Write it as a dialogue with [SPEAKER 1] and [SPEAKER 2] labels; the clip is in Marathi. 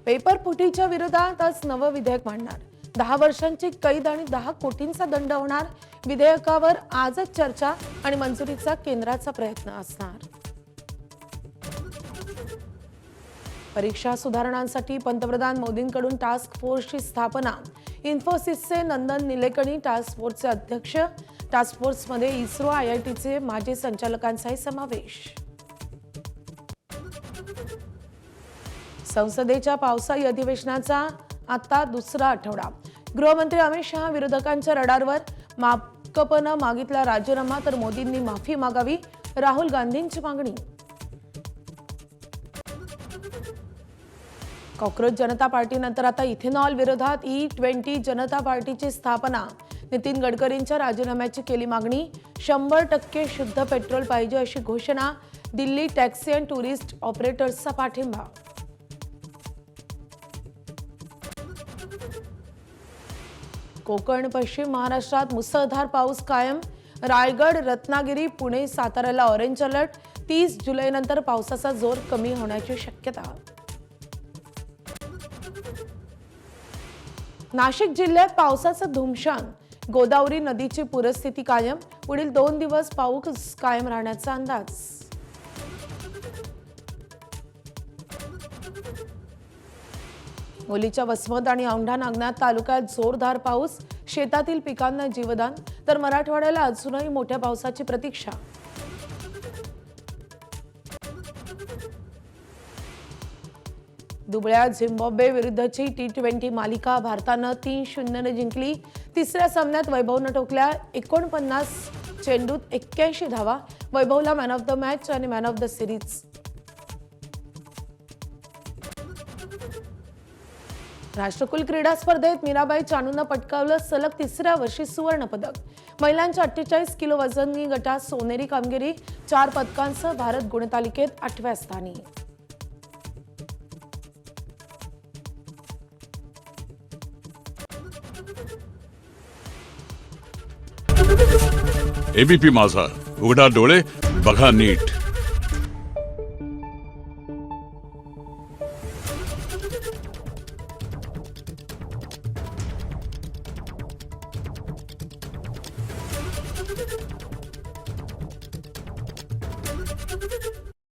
[SPEAKER 1] पेपर फुटीच्या विरोधात आज नवं विधेयक मांडणार. 10 वर्षांची कैद आणि 10 कोटींचा दंड होणार. विधेयकावर आजच चर्चा आणि मंजुरीचा केंद्राचा प्रयत्न असणार. परीक्षा सुधारणांसाठी पंतप्रधान मोदींकडून टास्क फोर्सची स्थापना. इन्फोसिसचे नंदन निलेकणी टास्क फोर्सचे अध्यक्ष. टास्क फोर्समध्ये इस्रो, IITचे माजी संचालकांचाही समावेश. संसदेच्या पावसाळी अधिवेशनाचा आता दुसरा आठवडा. गृहमंत्री अमित शहा विरोधकांच्या रडारवर. माकपनं मागितला राजीनामा तर मोदींनी माफी मागावी, राहुल गांधींची मागणी. कॉक्रोच जनता पार्टीनंतर आता इथेनॉल विरोधात E20 जनता पार्टीची स्थापना. नितीन गडकरींच्या राजीनाम्याची केली मागणी. 100% शुद्ध पेट्रोल पाहिजे अशी घोषणा. दिल्ली टॅक्सी अँड टुरिस्ट ऑपरेटर्सचा पाठिंबा. कोकण पश्चिम महाराष्ट्रात मुसळधार पाऊस कायम. रायगड, रत्नागिरी, पुणे, साताऱ्याला ऑरेंज अलर्ट. 30 जुलैनंतर पावसाचा जोर कमी होण्याची शक्यता. नाशिक जिल्ह्यात पावसाचं धुमशान. गोदावरी नदीची पूरस्थिती कायम. पुढील 2 दिवस पाऊस कायम राहण्याचा अंदाज. मुलीच्या वसमत आणि औंढा नागनाथ तालुक्यात जोरदार पाऊस. शेतातील पिकांना जीवदान. तर मराठवाड्याला अजूनही मोठ्या पावसाची प्रतीक्षा. दुबळ्या झिम्बाब्वे विरुद्धची T20 मालिका भारतानं 3-0 जिंकली. तिसऱ्या सामन्यात वैभवनं ठोकल्या 49 चेंडूत 81 धावा. वैभवला मॅन ऑफ द मॅच आणि मॅन ऑफ द सिरीज. राष्ट्रकुल क्रीडा स्पर्धेत मीराबाई चानूनं पटकावलं सलग 3ऱ्या वर्षी सुवर्ण पदक. महिलांच्या 48 किलो वजनी गटात सोनेरी कामगिरी. 4 पदकांसह भारत गुणतालिकेत 8व्या स्थानी.
[SPEAKER 2] ABP माझा, उघडा डोळे बघा नीट.